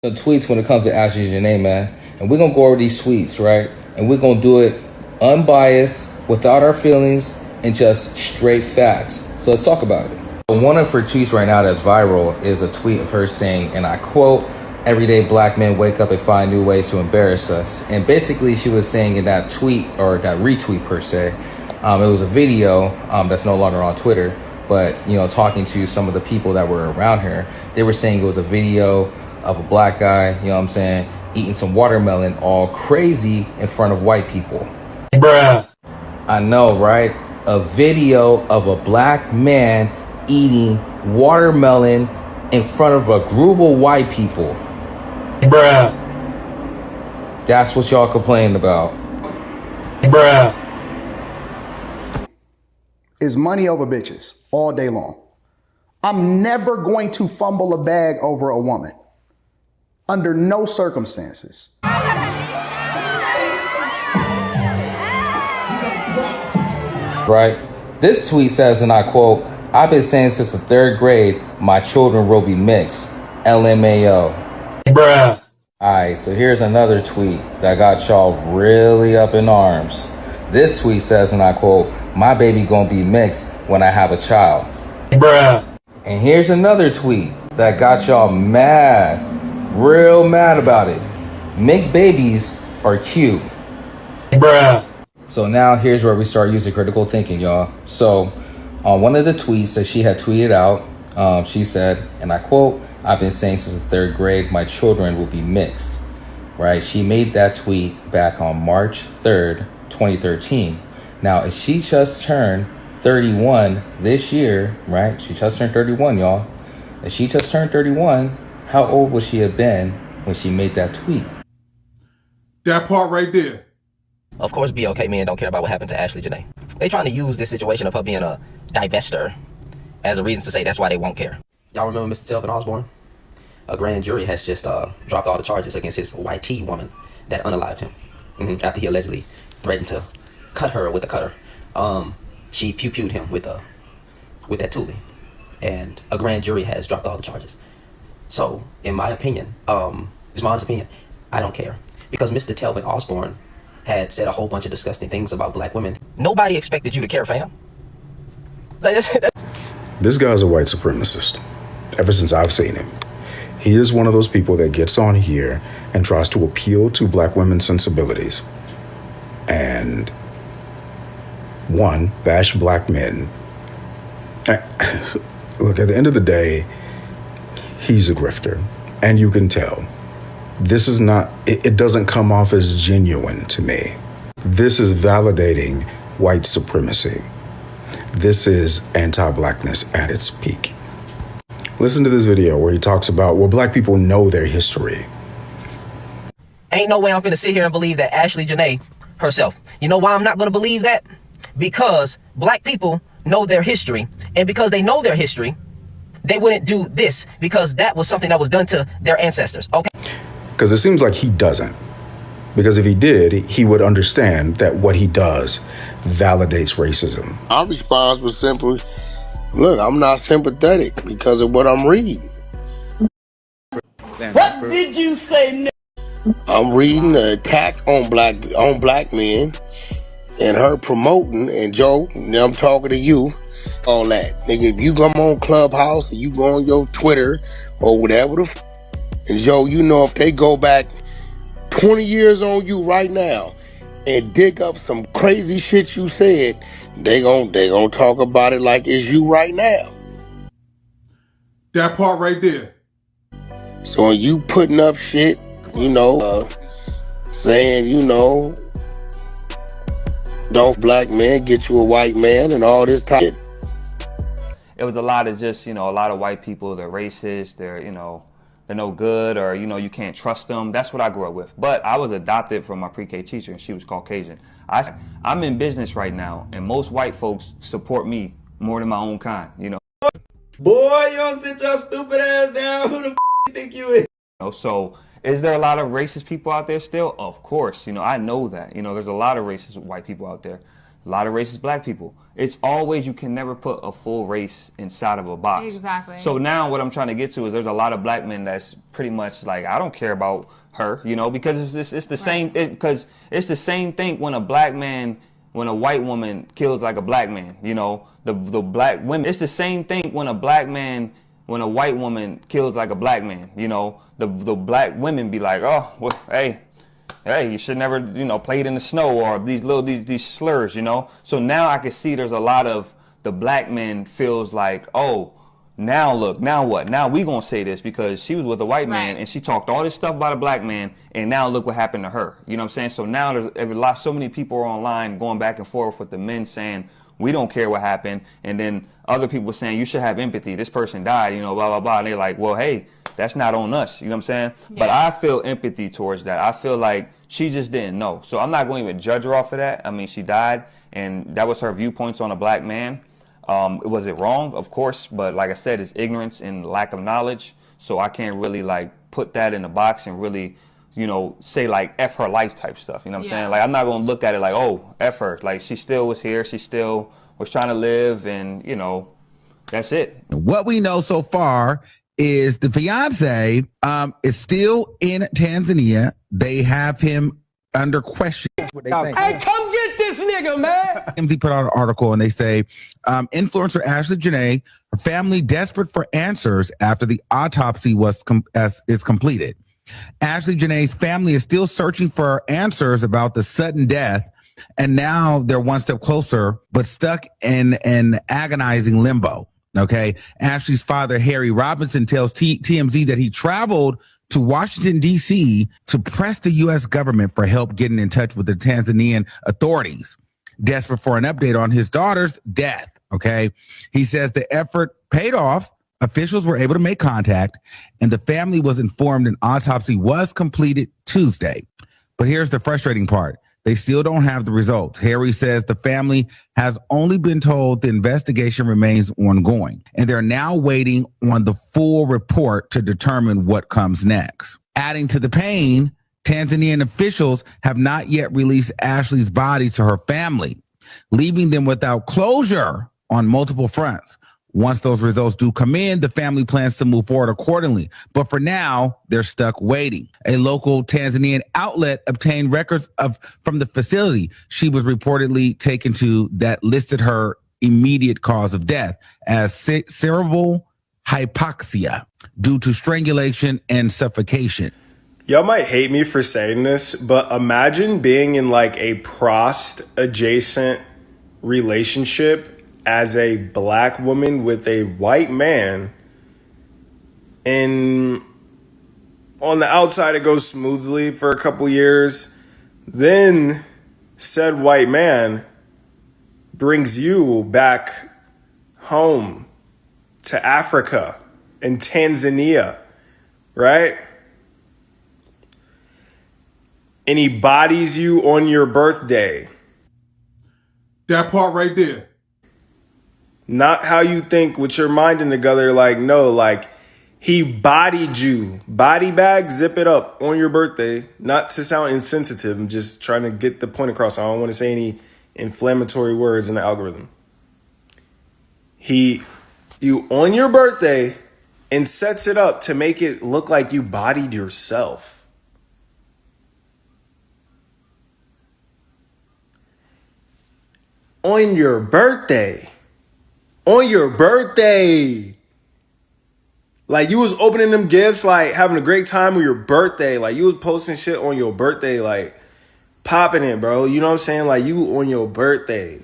The tweets when it comes to Ashlee Jenae, man. And we're going to go over these tweets, right? And we're going to do it unbiased, without our feelings, and just straight facts. So let's talk about it. One of her tweets right now that's viral is a tweet of her saying, and I quote, "Everyday black men wake up and find new ways to embarrass us." And basically she was saying in that tweet, or that retweet per se, it was a video that's no longer on Twitter, but, you know, talking to some of the people that were around her, they were saying it was a video of a black guy, you know what I'm saying, eating some watermelon all crazy in front of white people. Bruh. I know, right? A video of a black man eating watermelon in front of a group of white people. Bruh. That's what y'all complaining about. Bruh. Is money over bitches all day long. I'm never going to fumble a bag over a woman. Under no circumstances. Right? This tweet says, and I quote, "I've been saying since the 3rd grade, my children will be mixed. LMAO." Bruh. Alright, so here's another tweet that got y'all really up in arms. This tweet says, and I quote, "My baby gonna be mixed when I have a child." Bruh. And here's another tweet that got y'all mad, real mad about it. "Mixed babies are cute." Bruh. So now here's where we start using critical thinking, y'all. So on one of the tweets that she had tweeted out, she said, and I quote, "I've been saying since the 3rd grade, my children will be mixed." Right? She made that tweet back on March 3rd, 2013. Now, if she just turned 31 this year, right? She just turned 31, y'all. If she just turned 31, how old would she have been when she made that tweet? That part right there. Of course, BLK men don't care about what happened to Ashlee Jenae. They trying to use this situation of her being a divester as a reason to say that's why they won't care. Y'all remember Mr. Telvin Osborne? A grand jury has just dropped all the charges against his white tea woman that unalived him after he allegedly threatened to cut her with a cutter. She pew-pewed him with that toolie, and a grand jury has dropped all the charges. So, in my opinion, it's my honest opinion, I don't care, because Mr. Telvin Osborne had said a whole bunch of disgusting things about black women. Nobody expected you to care, fam. This guy's a white supremacist. Ever since I've seen him, he is one of those people that gets on here and tries to appeal to black women's sensibilities and bash black men. Look, at the end of the day, he's a grifter, and you can tell. This is not, it doesn't come off as genuine to me. This is validating white supremacy. This is anti-blackness at its peak. Listen to this video where he talks about, well, black people know their history. Ain't no way I'm finna sit here and believe that Ashlee Jenae herself. You know why I'm not gonna believe that? Because black people know their history, and because they know their history, they wouldn't do this, because that was something that was done to their ancestors, okay? Because it seems like he doesn't. Because if he did, he would understand that what he does validates racism. Our response was simply, look, I'm not sympathetic because of what I'm reading. What did you say? I'm reading the attack on black men and her promoting, and Joe, I'm talking to you, all that. Nigga, if you come on Clubhouse and you go on your Twitter or whatever and Joe, you know if they go back 20 years on you right now and dig up some crazy shit you said, they gonna talk about it like it's you right now. That part right there. So when you putting up shit, saying, don't black men get you a white man and all this type. It was a lot of just, a lot of white people, they're racist, they're no good, or, you can't trust them. That's what I grew up with. But I was adopted from my pre-K teacher, and she was Caucasian. I'm in business right now, and most white folks support me more than my own kind, Boy, you don't sit your stupid ass down. Who the you think you is? So is there a lot of racist people out there still? Of course, I know that. There's a lot of racist white people out there. a lot of racist black people. It's always, you can never put a full race inside of a box. Exactly. So now what I'm trying to get to is there's a lot of black men that's pretty much like, I don't care about her, you know, because it's the same, because it's the same thing when a black man, when a white woman kills like a black man, you know, the black women, it's the same thing when a black man, when a white woman kills like a black man, you know, the black women be like, oh, well, hey, you should never, you know, play it in the snow, or these slurs, you know. So now I can see there's a lot of the black men feels like, oh, now look, now what? Now we gonna say this because she was with a white man and she talked all this stuff about a black man, and now look what happened to her. You know what I'm saying? So now there's so many people are online going back and forth with the men saying, we don't care what happened, and then other people saying you should have empathy. This person died, you know, blah blah blah. And they're like, well, hey, that's not on us. You know what I'm saying? Yeah. But I feel empathy towards that. I feel like she just didn't know. So I'm not going to even judge her off of that. I mean, she died, and that was her viewpoints on a black man. Was it wrong? Of course. But like I said, it's ignorance and lack of knowledge. So I can't really like put that in a box and really, you know, say like F her life type stuff. You know what I'm saying? Like, I'm not going to look at it like, oh, F her. Like, she still was here. She still was trying to live, and, you know, that's it. What we know so far is the fiance is still in Tanzania. They have him under question. Hey, come get this nigga, man. TMZ put out an article and they say influencer Ashlee Jenae, her family desperate for answers after the autopsy is completed. Ashlee Jenae's family is still searching for answers about the sudden death, and now they're one step closer, but stuck in an agonizing limbo. Okay. Ashlee's father, Harry Robinson, tells TMZ that he traveled to Washington, D.C. to press the U.S. government for help getting in touch with the Tanzanian authorities, desperate for an update on his daughter's death. Okay. He says the effort paid off. Officials were able to make contact, and the family was informed an autopsy was completed Tuesday. But here's the frustrating part. They still don't have the results. Harry says the family has only been told the investigation remains ongoing, and they're now waiting on the full report to determine what comes next. Adding to the pain, Tanzanian officials have not yet released Ashlee's body to her family, leaving them without closure on multiple fronts. Once those results do come in, the family plans to move forward accordingly. But for now, they're stuck waiting. A local Tanzanian outlet obtained records from the facility she was reportedly taken to that listed her immediate cause of death as cerebral hypoxia due to strangulation and suffocation. Y'all might hate me for saying this, but imagine being in like a prost-adjacent relationship as a black woman with a white man, and on the outside it goes smoothly for a couple years, then said white man brings you back home to Africa and Tanzania, right? And he bodies you on your birthday. That part right there. Not how you think with your mind in together. Like, no, like he bodied you. Body bag, zip it up on your birthday. Not to sound insensitive. I'm just trying to get the point across. I don't want to say any inflammatory words in the algorithm. You on your birthday and sets it up to make it look like you bodied yourself. On your birthday. On your birthday. Like, you was opening them gifts, like having a great time on your birthday. Like, you was posting shit on your birthday, like popping it, bro. You know what I'm saying? Like, you on your birthday.